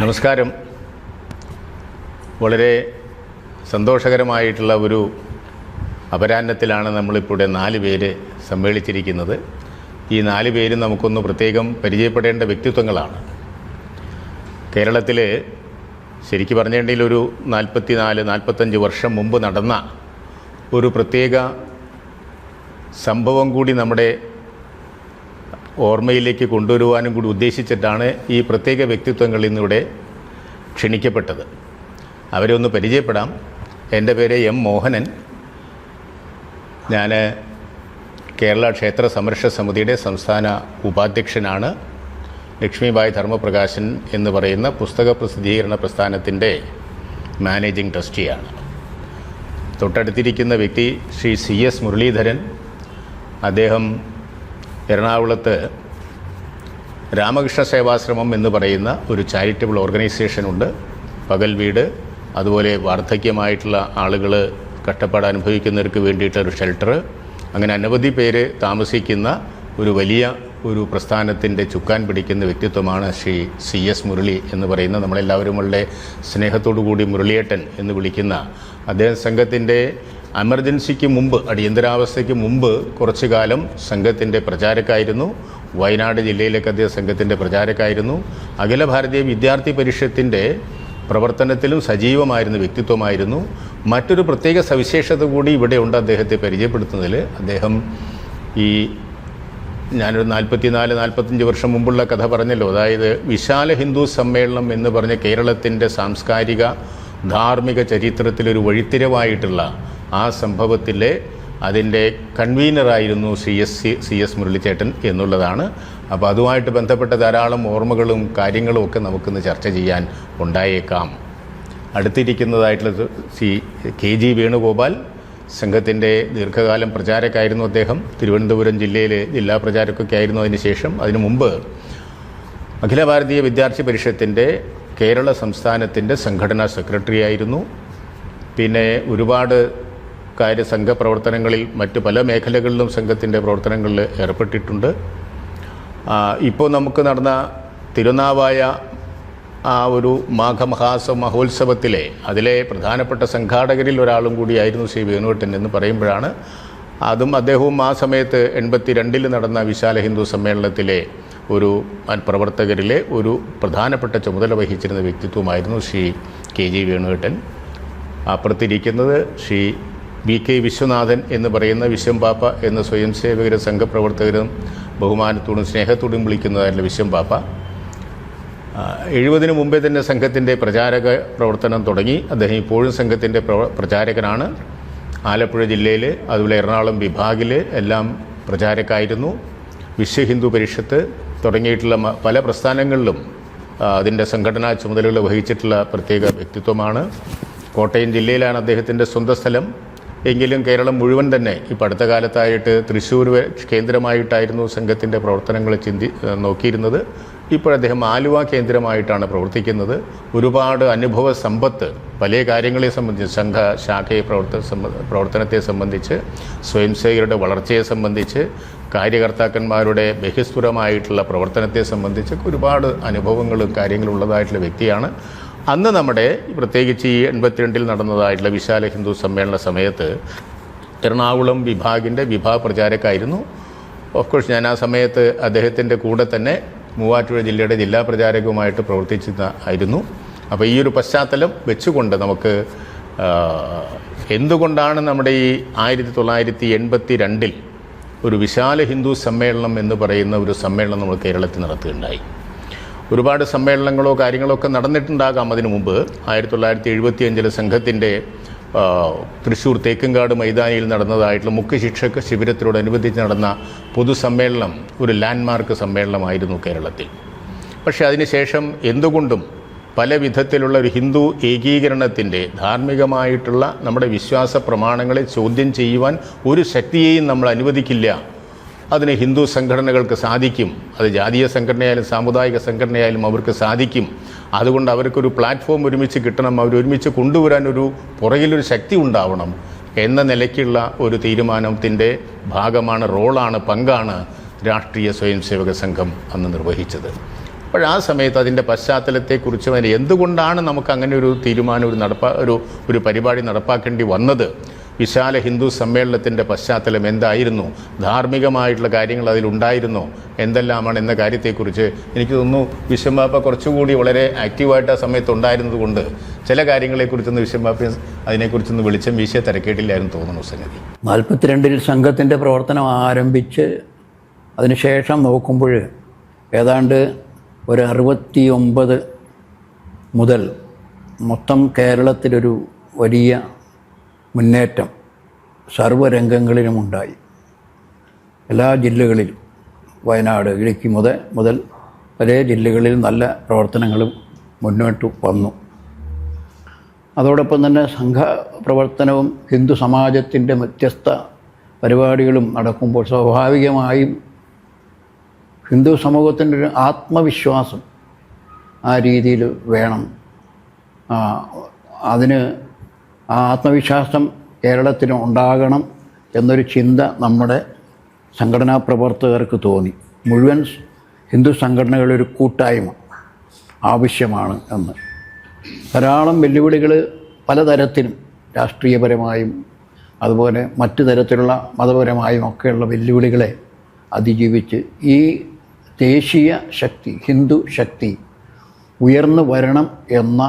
നമസ്കാരം. വളരെ സന്തോഷകരമായിട്ടുള്ള ഒരു അപരാഹ്നത്തിലാണ് നമ്മളിപ്പോൾ 4 പേര് സമ്മേളിച്ചിരിക്കുന്നത്. ഈ 4 പേരും നമുക്കൊന്ന് പ്രത്യേകം പരിചയപ്പെടേണ്ട വ്യക്തിത്വങ്ങളാണ്. കേരളത്തിൽ ശരിക്കും പറഞ്ഞിട്ടുണ്ടെങ്കിൽ ഒരു 44-45 വർഷം മുമ്പ് നടന്ന ഒരു പ്രത്യേക സംഭവം കൂടി നമ്മുടെ ഓർമ്മയിലേക്ക് കൊണ്ടുവരുവാനും കൂടി ഉദ്ദേശിച്ചിട്ടാണ് ഈ പ്രത്യേക വ്യക്തിത്വങ്ങൾ ഇന്നിവിടെ ക്ഷണിക്കപ്പെട്ടത്. അവരെ ഒന്ന് പരിചയപ്പെടാം. എൻ്റെ പേര് എം മോഹനൻ. ഞാൻ കേരള ക്ഷേത്ര സംരക്ഷണ സമിതിയുടെ സംസ്ഥാന ഉപാധ്യക്ഷനാണ്. ലക്ഷ്മിബായി ധർമ്മപ്രകാശൻ എന്ന് പറയുന്ന പുസ്തക പ്രസിദ്ധീകരണ പ്രസ്ഥാനത്തിൻ്റെ മാനേജിംഗ് ട്രസ്റ്റിയാണ്. തൊട്ടടുത്തിരിക്കുന്ന വ്യക്തി ശ്രീ CS മുരളീധരൻ. അദ്ദേഹം എറണാകുളത്ത് രാമകൃഷ്ണ സേവാശ്രമം എന്ന് പറയുന്ന ഒരു ചാരിറ്റബിൾ ഓർഗനൈസേഷനുണ്ട്. പകൽ വീട്, അതുപോലെ വാർദ്ധക്യമായിട്ടുള്ള ആളുകൾ കഷ്ടപ്പാട് അനുഭവിക്കുന്നവർക്ക് വേണ്ടിയിട്ടൊരു ഷെൽട്ടർ, അങ്ങനെ അനവധി പേര് താമസിക്കുന്ന ഒരു വലിയ ഒരു പ്രസ്ഥാനത്തിൻ്റെ ചുക്കാൻ പിടിക്കുന്ന വ്യക്തിത്വമാണ് ശ്രീ CS മുരളി എന്ന് പറയുന്ന, നമ്മളെല്ലാവരും വളരെ സ്നേഹത്തോടു കൂടി മുരളിയേട്ടൻ എന്ന് വിളിക്കുന്ന അദ്ദേഹം സംഘത്തിൻ്റെ എമർജൻസിക്ക് മുമ്പ്, അടിയന്തരാവസ്ഥയ്ക്ക് മുമ്പ് കുറച്ചു കാലം സംഘത്തിൻ്റെ പ്രചാരക്കായിരുന്നു. വയനാട് ജില്ലയിലേക്ക് അദ്ദേഹം സംഘത്തിൻ്റെ പ്രചാരക്കായിരുന്നു. അഖില ഭാരതീയ വിദ്യാർത്ഥി പരിഷത്തിൻ്റെ പ്രവർത്തനത്തിലും സജീവമായിരുന്ന വ്യക്തിത്വമായിരുന്നു. മറ്റൊരു പ്രത്യേക സവിശേഷത കൂടി ഇവിടെ ഉണ്ട് അദ്ദേഹത്തെ പരിചയപ്പെടുത്തുന്നതിൽ. അദ്ദേഹം ഞാനൊരു 44-45 വർഷം മുമ്പുള്ള കഥ പറഞ്ഞല്ലോ. അതായത് വിശാല ഹിന്ദു സമ്മേളനം എന്ന് പറഞ്ഞ കേരളത്തിൻ്റെ സാംസ്കാരിക ധാർമ്മിക ചരിത്രത്തിലൊരു വഴിത്തിരിവായിട്ടുള്ള ആ സംഭവത്തിലെ അതിൻ്റെ കൺവീനറായിരുന്നു CS മുരളിച്ചേട്ടൻ എന്നുള്ളതാണ്. അപ്പോൾ അതുമായിട്ട് ബന്ധപ്പെട്ട ധാരാളം ഓർമ്മകളും കാര്യങ്ങളും ഒക്കെ നമുക്കിന്ന് ചർച്ച ചെയ്യാൻ ഉണ്ടായേക്കാം. അടുത്തിരിക്കുന്നതായിട്ടുള്ള KG വേണുഗോപാൽ. സംഘത്തിൻ്റെ ദീർഘകാലം പ്രചാരക്കായിരുന്നു അദ്ദേഹം. തിരുവനന്തപുരം ജില്ലയിലെ ജില്ലാ പ്രചാരക്കൊക്കെ ആയിരുന്നു. അതിനു മുമ്പ് അഖില ഭാരതീയ വിദ്യാർത്ഥി പരിഷത്തിൻ്റെ കേരള സംസ്ഥാനത്തിൻ്റെ സംഘടനാ സെക്രട്ടറി ആയിരുന്നു. പിന്നെ ഒരുപാട് സംഘപ്രവർത്തനങ്ങളിൽ മറ്റ് പല മേഖലകളിലും സംഘത്തിൻ്റെ പ്രവർത്തനങ്ങളിൽ ഏർപ്പെട്ടിട്ടുണ്ട്. ഇപ്പോൾ നമുക്ക് നടന്ന തിരുനാവായ ആ ഒരു മഹോത്സവത്തിലെ അതിലെ പ്രധാനപ്പെട്ട സംഘാടകരിൽ ഒരാളും കൂടിയായിരുന്നു ശ്രീ വേണുവേട്ടൻ എന്ന് പറയുമ്പോഴാണ് അദ്ദേഹവും ആ സമയത്ത് 82 നടന്ന വിശാല ഹിന്ദു സമ്മേളനത്തിലെ ഒരു പ്രവർത്തകരിലെ ഒരു പ്രധാനപ്പെട്ട ചുമതല വഹിച്ചിരുന്ന വ്യക്തിത്വമായിരുന്നു ശ്രീ KG വേണുവേട്ടൻ. അപ്പുറത്തിരിക്കുന്നത് ശ്രീ VK വിശ്വനാഥൻ എന്ന് പറയുന്ന വിശ്വംപാപ്പ എന്ന സ്വയം സേവകരും സംഘപ്രവർത്തകരും ബഹുമാനത്തോടും സ്നേഹത്തോടും വിളിക്കുന്നതായിട്ടുള്ള വിശ്വംപാപ്പ. 70 മുമ്പേ തന്നെ സംഘത്തിൻ്റെ പ്രചാരക പ്രവർത്തനം തുടങ്ങി. അദ്ദേഹം ഇപ്പോഴും സംഘത്തിൻ്റെ പ്രചാരകനാണ്. ആലപ്പുഴ ജില്ലയിൽ, അതുപോലെ എറണാകുളം വിഭാഗിൽ എല്ലാം പ്രചാരക്കായിരുന്നു. വിശ്വ ഹിന്ദു പരിഷത്ത് തുടങ്ങിയിട്ടുള്ള പല പ്രസ്ഥാനങ്ങളിലും അതിൻ്റെ സംഘടനാ ചുമതലകൾ വഹിച്ചിട്ടുള്ള പ്രത്യേക വ്യക്തിത്വമാണ്. കോട്ടയം ജില്ലയിലാണ് അദ്ദേഹത്തിൻ്റെ സ്വന്തം സ്ഥലം. എങ്കിലും കേരളം മുഴുവൻ തന്നെ ഇപ്പോൾ അടുത്ത കാലത്തായിട്ട് തൃശ്ശൂർ കേന്ദ്രമായിട്ടായിരുന്നു സംഘത്തിൻ്റെ പ്രവർത്തനങ്ങൾ നോക്കിയിരുന്നത്. ഇപ്പോൾ അദ്ദേഹം ആലുവ കേന്ദ്രമായിട്ടാണ് പ്രവർത്തിക്കുന്നത്. ഒരുപാട് അനുഭവ സമ്പത്ത് പല കാര്യങ്ങളെ സംബന്ധിച്ച്, സംഘ ശാഖയെ പ്രവർത്തനത്തെ സംബന്ധിച്ച്, സ്വയംസേവകരുടെ വളർച്ചയെ സംബന്ധിച്ച്, കാര്യകർത്താക്കന്മാരുടെ ബഹിസ്ഫുരമായിട്ടുള്ള പ്രവർത്തനത്തെ സംബന്ധിച്ച് ഒരുപാട് അനുഭവങ്ങളും കാര്യങ്ങളും ഉള്ളതായിട്ടുള്ള വ്യക്തിയാണ്. അന്ന് നമ്മുടെ പ്രത്യേകിച്ച് ഈ 82 നടന്നതായിട്ടുള്ള വിശാല ഹിന്ദു സമ്മേളന സമയത്ത് എറണാകുളം വിഭാഗിൻ്റെ പ്രചാരക്കായിരുന്നു. ഓഫ് കോഴ്സ് ഞാൻ ആ സമയത്ത് അദ്ദേഹത്തിൻ്റെ കൂടെ തന്നെ മൂവാറ്റുപുഴ ജില്ലയുടെ ജില്ലാ പ്രചാരകവുമായിട്ട് പ്രവർത്തിച്ചിരുന്നു. അപ്പോൾ ഈ ഒരു പശ്ചാത്തലം വെച്ചുകൊണ്ട് നമുക്ക് എന്തുകൊണ്ടാണ് നമ്മുടെ ഈ 1982 ഒരു വിശാല ഹിന്ദു സമ്മേളനം എന്ന് പറയുന്ന ഒരു സമ്മേളനം നമ്മൾ കേരളത്തിൽ നടത്തുകയുണ്ടായി. ഒരുപാട് സമ്മേളനങ്ങളോ കാര്യങ്ങളോ ഒക്കെ നടന്നിട്ടുണ്ടാകാം അതിനു മുമ്പ്. 1975 സംഘത്തിൻ്റെ തൃശ്ശൂർ തേക്കുംകാട് മൈതാനിയിൽ നടന്നതായിട്ടുള്ള മുഖ്യശിക്ഷക ശിബിരത്തിനോടനുബന്ധിച്ച് നടന്ന പൊതുസമ്മേളനം ഒരു ലാൻഡ്മാർക്ക് സമ്മേളനമായിരുന്നു കേരളത്തിൽ. പക്ഷേ അതിനുശേഷം എന്തുകൊണ്ടും പല വിധത്തിലുള്ള ഒരു ഹിന്ദു ഏകീകരണത്തിൻ്റെ ധാർമ്മികമായിട്ടുള്ള നമ്മുടെ വിശ്വാസ പ്രമാണങ്ങളെ ചോദ്യം ചെയ്യുവാൻ ഒരു ശക്തിയെയും നമ്മൾ അനുവദിക്കില്ല. അതിന് ഹിന്ദു സംഘടനകൾക്ക് സാധിക്കും. അത് ജാതീയ സംഘടനയായാലും സാമുദായിക സംഘടനയായാലും അവർക്ക് സാധിക്കും. അതുകൊണ്ട് അവർക്കൊരു പ്ലാറ്റ്ഫോം ഒരുമിച്ച് കിട്ടണം, അവരൊരുമിച്ച് കൊണ്ടുവരാനൊരു പുറകിലൊരു ശക്തി ഉണ്ടാവണം എന്ന നിലയ്ക്കുള്ള ഒരു തീരുമാനത്തിൻ്റെ ഭാഗമാണ്, പങ്കാണ് രാഷ്ട്രീയ സ്വയംസേവക സംഘം അന്ന് നിർവഹിച്ചത്. അപ്പോൾ ആ സമയത്ത് അതിൻ്റെ പശ്ചാത്തലത്തെക്കുറിച്ചും അതിന് എന്തുകൊണ്ടാണ് നമുക്ക് അങ്ങനെ ഒരു തീരുമാനം ഒരു പരിപാടി നടപ്പാക്കേണ്ടി വന്നത്, വിശാല ഹിന്ദു സമ്മേളനത്തിൻ്റെ പശ്ചാത്തലം എന്തായിരുന്നു, ധാർമ്മികമായിട്ടുള്ള കാര്യങ്ങൾ അതിലുണ്ടായിരുന്നോ, എന്തെല്ലാമാണ് എന്ന കാര്യത്തെക്കുറിച്ച് എനിക്ക് തോന്നുന്നു വിശ്വംബാപ്പ കുറച്ചുകൂടി വളരെ ആക്റ്റീവായിട്ട് ആ സമയത്ത് ഉണ്ടായിരുന്നതുകൊണ്ട് ചില കാര്യങ്ങളെക്കുറിച്ചൊന്ന് വിശ്വംബാപ്പ അതിനെക്കുറിച്ചൊന്ന് വെളിച്ചം വീശിയ തിരക്കേട്ടില്ലായിരുന്നു തോന്നുന്നു സംഗതി. 42 സംഘത്തിൻ്റെ പ്രവർത്തനം ആരംഭിച്ച് അതിനുശേഷം നോക്കുമ്പോൾ ഏതാണ്ട് ഒരു 69 മുതൽ മൊത്തം കേരളത്തിലൊരു വലിയ മുന്നേറ്റം സർവ്വരംഗങ്ങളിലുമുണ്ടായി. എല്ലാ ജില്ലകളിലും, വയനാട്, ഇടുക്കി മുതൽ പല ജില്ലകളിൽ നല്ല പ്രവർത്തനങ്ങളും മുന്നോട്ട് വന്നു. അതോടൊപ്പം തന്നെ സംഘപ്രവർത്തനവും ഹിന്ദു സമാജത്തിൻ്റെ വ്യത്യസ്ത പരിപാടികളും നടക്കുമ്പോൾ സ്വാഭാവികമായും ഹിന്ദു സമൂഹത്തിൻ്റെ ഒരു ആത്മവിശ്വാസം ആ രീതിയിൽ വേണം. അതിന് ആ ആത്മവിശ്വാസം കേരളത്തിന് ഉണ്ടാകണം എന്നൊരു ചിന്ത നമ്മുടെ സംഘടനാ പ്രവർത്തകർക്ക് തോന്നി. മുഴുവൻ ഹിന്ദു സംഘടനകളുടെ ഒരു കൂട്ടായ്മ ആവശ്യമാണ് എന്ന്. ധാരാളം വെല്ലുവിളികൾ പലതരത്തിലും, രാഷ്ട്രീയപരമായും അതുപോലെ മറ്റു തരത്തിലുള്ള മതപരമായും ഒക്കെയുള്ള വെല്ലുവിളികളെ അതിജീവിച്ച് ഈ ദേശീയ ശക്തി, ഹിന്ദു ശക്തി ഉയർന്നു വരണം എന്ന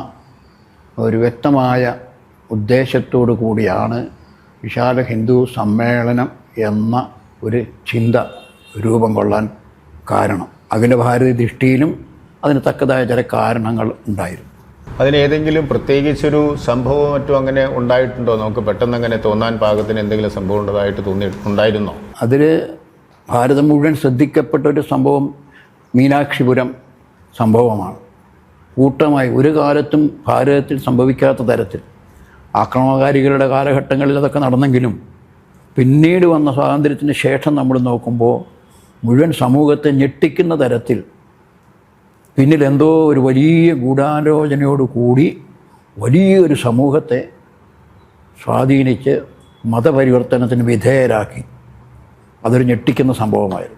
ഒരു വ്യക്തമായ ഉദ്ദേശത്തോടു കൂടിയാണ് വിശാല ഹിന്ദു സമ്മേളനം എന്ന ഒരു ചിന്ത രൂപം കൊള്ളാൻ കാരണം. അഖില ഭാരതീയ ദൃഷ്ടിയിലും അതിന് തക്കതായ ചില കാരണങ്ങൾ ഉണ്ടായിരുന്നു. അതിലേതെങ്കിലും പ്രത്യേകിച്ചൊരു സംഭവം മറ്റും അങ്ങനെ ഉണ്ടായിട്ടുണ്ടോ? നമുക്ക് പെട്ടെന്ന് അങ്ങനെ തോന്നാൻ പാകത്തിന് എന്തെങ്കിലും സംഭവം ഉള്ളതായിട്ട് ഉണ്ടായിരുന്നോ? അതിൽ ഭാരതം മുഴുവൻ ശ്രദ്ധിക്കപ്പെട്ട ഒരു സംഭവം മീനാക്ഷിപുരം സംഭവമാണ്. കൂട്ടമായി ഒരു കാലത്തും ഭാരതത്തിൽ സംഭവിക്കാത്ത തരത്തിൽ ആക്രമണകാരികളുടെ കാലഘട്ടങ്ങളിൽ അതൊക്കെ നടന്നെങ്കിലും പിന്നീട് വന്ന സ്വാതന്ത്ര്യത്തിന് ശേഷം നമ്മൾ നോക്കുമ്പോൾ മുഴുവൻ സമൂഹത്തെ ഞെട്ടിക്കുന്ന തരത്തിൽ പിന്നിൽ എന്തോ ഒരു വലിയ ഗൂഢാലോചനയോടുകൂടി വലിയൊരു സമൂഹത്തെ സ്വാധീനിച്ച് മതപരിവർത്തനത്തിന് വിധേയരാക്കി. അതൊരു ഞെട്ടിക്കുന്ന സംഭവമായിരുന്നു.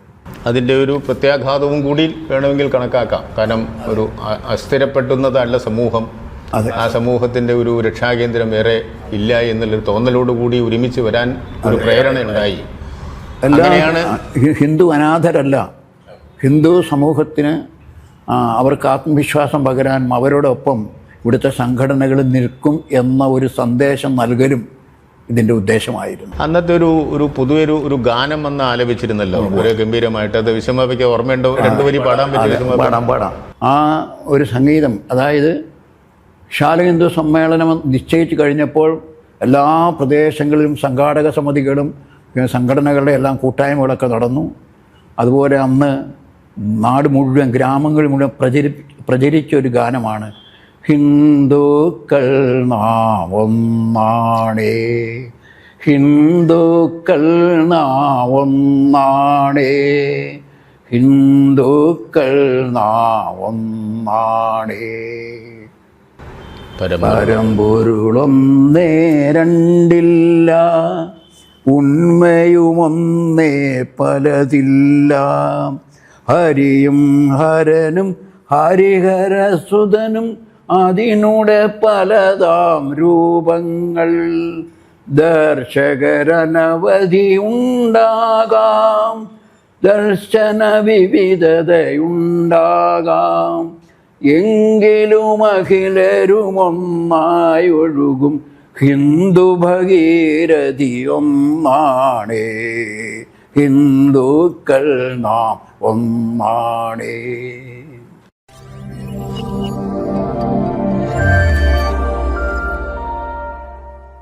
അതിൻ്റെ ഒരു പ്രത്യാഘാതവും കൂടി വേണമെങ്കിൽ കണക്കാക്കാം. കാരണം ഒരു അസ്ഥിരപ്പെടുന്നതല്ല സമൂഹം, ആ സമൂഹത്തിൻ്റെ ഒരു രക്ഷാകേന്ദ്രം വേറെ ഇല്ല എന്നുള്ളൊരു തോന്നലോടുകൂടി ഒരുമിച്ച് വരാൻ ഒരു പ്രേരണ ഉണ്ടായി. അങ്ങനെയാണ് ഹിന്ദു അനാഥരല്ല, ഹിന്ദു സമൂഹത്തിന് അവർക്ക് ആത്മവിശ്വാസം പകരാൻ അവരോടൊപ്പം ഇവിടുത്തെ സംഘടനകൾ നിൽക്കും എന്ന ഒരു സന്ദേശം നൽകലും ഇതിൻ്റെ ഉദ്ദേശമായിരുന്നു. അന്നത്തെ ഒരു പൊതുവെ ഒരു ഗാനം വന്ന് ആലപിച്ചിരുന്നല്ലോ, ഒരു ഗംഭീരമായിട്ട്. അത് വിശ്വംബാപ്പയ്ക്ക് ഓർമ്മയുണ്ടോ? 2 വരി പാടാൻ പറ്റും? പാടാം. ആ ഒരു സംഗീതം, അതായത് വിശാല ഹിന്ദു സമ്മേളനം നിശ്ചയിച്ചു കഴിഞ്ഞപ്പോൾ എല്ലാ പ്രദേശങ്ങളിലും സംഘാടക സമിതികളും സംഘടനകളുടെ എല്ലാം കൂട്ടായ്മകളൊക്കെ നടന്നു. അതുപോലെ അന്ന് നാട് മുഴുവൻ, ഗ്രാമങ്ങൾ മുഴുവൻ പ്രചരിച്ചൊരു ഗാനമാണ് ഹിന്ദുക്കൾ നാം ഒന്നാണേ, ഹിന്ദുക്കൾ നാം ഒന്നാണേ, ഹിന്ദുക്കൾ നാം ഒന്നാണേ. പരമ്പൊരുളൊന്നേ രണ്ടില്ല, ഉണ്മയുമൊന്നേ പലതില്ല, ഹരിയും ഹരനും ഹരിഹരസുതനും അതിനുടെ പലതാം രൂപങ്ങൾ, ദർശകരനവധി ഉണ്ടാകാം, ദർശന വിവിധതയുണ്ടാകാം, എങ്കിലും അഖിലരുമൊന്നായി ഒഴുകും ഹിന്ദു ഭഗീരഥി ഒന്നാണേ, ഹിന്ദുക്കൾ നാം ഒന്നാണേ.